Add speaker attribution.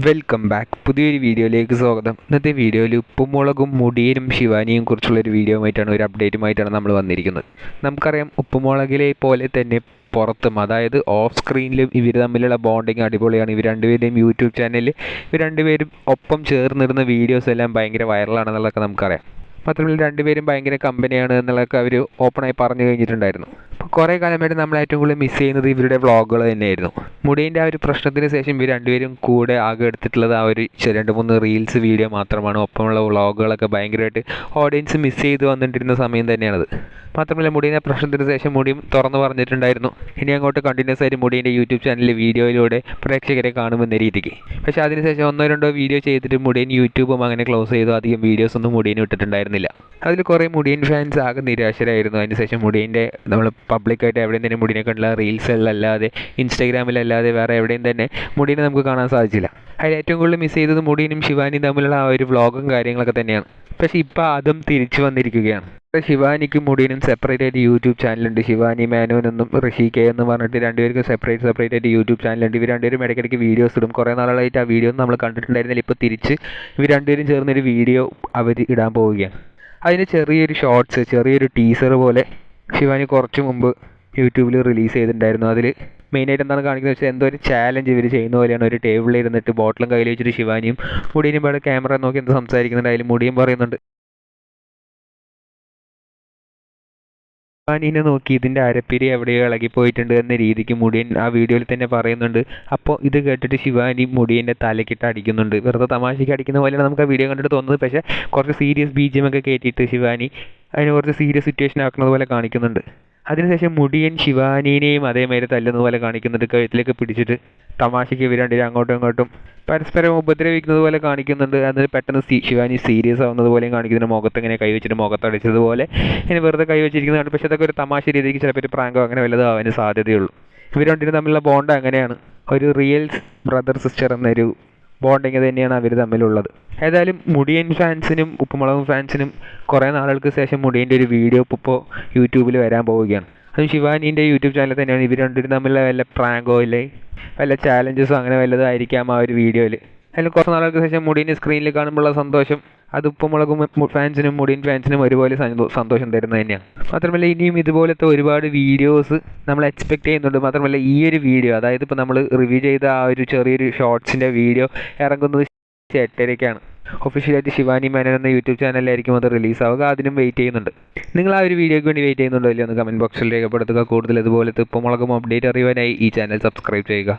Speaker 1: Welcome back. പുതിയൊരു വീഡിയോയിലേക്ക് സ്വാഗതം. ഇന്നത്തെ വീഡിയോയിൽ ഉപ്പുമുളകും മുടിയനും ശിവാനിയും കുറിച്ചുള്ളൊരു വീഡിയോ ആയിട്ടാണ്, ഒരു അപ്ഡേറ്റുമായിട്ടാണ് നമ്മൾ വന്നിരിക്കുന്നത്. നമുക്കറിയാം, ഉപ്പുമുളകിലെ പോലെ തന്നെ പുറത്തും, അതായത് ഓഫ് സ്ക്രീനിലും ഇവർ തമ്മിലുള്ള ബോണ്ടിങ് അടിപൊളിയാണ്. ഇവർ രണ്ടുപേരുടെയും യൂട്യൂബ് ചാനലിൽ ഇവർ രണ്ടുപേരും ഒപ്പം ചേർന്നിരുന്ന വീഡിയോസ് എല്ലാം ഭയങ്കര വൈറലാണെന്നുള്ളതൊക്കെ നമുക്കറിയാം. മാത്രമല്ല രണ്ടുപേരും ഭയങ്കര കമ്പനിയാണ് എന്നുള്ളതൊക്കെ അവർ ഓപ്പണായി പറഞ്ഞു കഴിഞ്ഞിട്ടുണ്ടായിരുന്നു. അപ്പോൾ കുറേ കാലമായിട്ട് നമ്മൾ ഏറ്റവും കൂടുതൽ മിസ് ചെയ്യുന്നത് ഇവരുടെ വ്ളോഗുകൾ തന്നെയായിരുന്നു. മുടിയൻ്റെ ആ ഒരു പ്രശ്നത്തിന് ശേഷം ഇവർ രണ്ടുപേരും കൂടെ ആകെ എടുത്തിട്ടുള്ളത് ആ ഒരു 2-3 റീൽസ് വീഡിയോ മാത്രമാണ്. ഒപ്പമുള്ള വ്ളോഗുകളൊക്കെ ഭയങ്കരമായിട്ട് ഓഡിയൻസ് മിസ് ചെയ്ത് വന്നിട്ടിരുന്ന സമയം തന്നെയാണത്. മാത്രമല്ല മുടിയൻ്റെ പ്രശ്നത്തിന് ശേഷം മുടിയും തുറന്നു പറഞ്ഞിട്ടുണ്ടായിരുന്നു, ഇനി അങ്ങോട്ട് കണ്ടിന്യൂസ് ആയിട്ട് മുടിയൻ്റെ യൂട്യൂബ് ചാനലിൽ വീഡിയോയിലൂടെ പ്രേക്ഷകരെ കാണുമെന്ന രീതിക്ക്. പക്ഷേ അതിനുശേഷം 1-2 വീഡിയോ ചെയ്തിട്ട് മുടിയൻ യൂട്യൂബും അങ്ങനെ ക്ലോസ് ചെയ്തു. അധികം വീഡിയോസ് ഒന്നും മുടിയൻ ഇട്ടിട്ടുണ്ടായിരുന്നില്ല. അതിൽ കുറേ മുടിയൻ ഫാൻസ് ആകെ നിരാശരായിരുന്നു. അതിനുശേഷം മുടിയൻ്റെ നമ്മൾ പബ്ലിക്കായിട്ട് എവിടെയും തന്നെ മുടിയനെ കണ്ടുള്ള റീൽസുകളിലല്ലാതെ ഇൻസ്റ്റാഗ്രാമിലല്ലാതെ വേറെ എവിടെയും തന്നെ മുടിയനെ നമുക്ക് കാണാൻ സാധിച്ചില്ല. അതിൽ ഏറ്റവും കൂടുതൽ മിസ് ചെയ്തത് മുടിയനും ശിവാനിയും തമ്മിലുള്ള ആ ഒരു വ്ളോഗും കാര്യങ്ങളൊക്കെ തന്നെയാണ്. പക്ഷേ ഇപ്പോൾ അതും തിരിച്ചു വന്നിരിക്കുകയാണ്. ശിവാനിക്കും മുടിയനും സെപ്പറേറ്റ് ആയിട്ട് യൂട്യൂബ് ചാനലുണ്ട്. ശിവാനി മേനോനെന്നും ഋഷികെ എന്ന് പറഞ്ഞിട്ട് രണ്ടുപേർക്കും സെപ്പറേറ്റ് ആയിട്ട് യൂട്യൂബ് ചാനലുണ്ട്. ഇവർ രണ്ടുപേരും ഇടയ്ക്കിടയ്ക്ക് വീഡിയോസ് ഇടും. കുറേ നാളായിട്ട് ആ വീഡിയോ നമ്മൾ കണ്ടിട്ടുണ്ടായിരുന്നില്ല. ഇപ്പോൾ തിരിച്ച് ഇവർ രണ്ടുപേരും ചേർന്നൊരു വീഡിയോ അവർ ഇടാൻ പോവുകയാണ്. അതിന് ചെറിയൊരു ഷോർട്സ്, ചെറിയൊരു ടീസർ പോലെ ശിവാനി കുറച്ച് മുമ്പ് യൂട്യൂബിൽ റിലീസ് ചെയ്തിട്ടുണ്ടായിരുന്നു. അതിൽ മെയിനായിട്ട് എന്താണ് കാണിക്കുന്നത് വെച്ചാൽ, എന്തോ ഒരു ചാലഞ്ച് ഇവർ ചെയ്യുന്ന പോലെയാണ്. ഒരു ടേബിളിൽ ഇരുന്നിട്ട് ബോട്ടിലും കയ്യിൽ വെച്ചിട്ട് ശിവാനിയും മുടിയനും ഇവിടെ ക്യാമറ നോക്കി എന്ത് സംസാരിക്കുന്നുണ്ട്. അതിൽ മുടിയും പറയുന്നുണ്ട്, ശിവാനീനെ നോക്കി ഇതിൻ്റെ അരപ്പിരി എവിടെയോ ഇളകിപ്പോയിട്ടുണ്ട് എന്ന രീതിക്ക് മുടിയൻ ആ വീഡിയോയിൽ തന്നെ പറയുന്നുണ്ട്. അപ്പോൾ ഇത് കേട്ടിട്ട് ശിവാനി മുടിയൻ്റെ തലക്കിട്ട് അടിക്കുന്നുണ്ട്. വെറുതെ തമാശയ്ക്ക് അടിക്കുന്ന പോലെയാണ് നമുക്ക് ആ വീഡിയോ കണ്ടിട്ട് തോന്നുന്നത്. പക്ഷേ കുറച്ച് സീരിയസ് BGM ഒക്കെ കയറ്റിയിട്ട് ശിവാനി അതിന് കുറച്ച് സീരിയസ് സിറ്റുവേഷൻ ആക്കുന്നത് പോലെ കാണിക്കുന്നുണ്ട്. അതിനുശേഷം മുടിയൻ ശിവാനീനെയും അതേമാതിരി തല്ലുന്ന പോലെ കാണിക്കുന്നുണ്ട്. കഴുത്തിലേക്ക് പിടിച്ചിട്ട് തമാശയ്ക്ക് ഇവർ രണ്ടുപേരും അങ്ങോട്ടും ഇങ്ങോട്ടും പരസ്പരം ഉപദ്രവിക്കുന്നത് പോലെ കാണിക്കുന്നുണ്ട്. അതിന് പെട്ടെന്ന് ശിവാനി സീരിയസ് ആവുന്നത് പോലെയും കാണിക്കുന്നുണ്ട്. മുഖത്ത് ഇങ്ങനെ കൈവച്ചിട്ട് മുഖത്തടിച്ചതുപോലെ ഇങ്ങനെ വെറുതെ കൈവച്ചിരിക്കുന്നതാണ്. പക്ഷേ അതൊക്കെ ഒരു തമാശ രീതിക്ക് ചിലപ്പോൾ ഒരു പ്രാങ്കോ അങ്ങനെ വല്ലതും ആവാൻ സാധ്യതയുള്ളൂ. ഇവർ രണ്ടിനും തമ്മിലുള്ള ബോണ്ട് അങ്ങനെയാണ്. ഒരു റിയൽ ബ്രദർ സിസ്റ്റർ എന്നൊരു ബോണ്ടിങ് തന്നെയാണ് അവർ തമ്മിലുള്ളത്. ഏതായാലും മുടിയൻ ഫാൻസിനും ഉപ്പുമുളകും ഫാൻസിനും കുറേ നാളുകൾക്ക് ശേഷം മുടിയൻ്റെ ഒരു വീഡിയോ ഇപ്പോൾ യൂട്യൂബിൽ വരാൻ പോവുകയാണ്. അതും ശിവാനീൻ്റെ യൂട്യൂബ് ചാനൽ തന്നെയാണ്. ഇവർ രണ്ടുപേരും തമ്മിലുള്ള വല്ല പ്രാങ്കോ ഇല്ലേ വല്ല ചാലഞ്ചസോ അങ്ങനെ വല്ലതായിരിക്കാം ആ ഒരു വീഡിയോയിൽ. അതിൽ കുറച്ച് നാളുകൾക്ക് ശേഷം മുടിയനെ സ്ക്രീനിൽ കാണുമ്പോഴുള്ള സന്തോഷം അത് ഉപ്പുമുളകും ഫാൻസിനും മുടിയൻ ഫാൻസിനും ഒരുപോലെ സന്തോഷം തരുന്നത് തന്നെയാണ്. മാത്രമല്ല ഇനിയും ഇതുപോലത്തെ ഒരുപാട് വീഡിയോസ് നമ്മൾ എക്സ്പെക്റ്റ് ചെയ്യുന്നുണ്ട്. മാത്രമല്ല ഈ ഒരു വീഡിയോ, അതായത് ഇപ്പോൾ നമ്മൾ റിവ്യൂ ചെയ്ത ആ ഒരു ചെറിയൊരു ഷോർട്സിൻ്റെ വീഡിയോ ഇറങ്ങുന്നത് 8:30-ക്കാണ്. ഒഫീഷ്യലായിട്ട് ശിവാനി മേനോൻ എന്ന യൂട്യൂബ് ചാനലിലായിരിക്കും അത് റിലീസാവുക. അതിനും വെയിറ്റ് ചെയ്യുന്നുണ്ട്. നിങ്ങൾ ആ ഒരു വീഡിയോയ്ക്ക് വേണ്ടി വെയിറ്റ് ചെയ്യുന്നുണ്ടോ ഇല്ലയോ എന്ന് കമൻറ്റ് ബോക്സിൽ രേഖപ്പെടുത്തുക. കൂടുതൽ ഇതുപോലത്തെ ഉപ്പുമുളകും അപ്ഡേറ്റ് അറിയുവാനായി ഈ ചാനൽ സബ്സ്ക്രൈബ് ചെയ്യുക.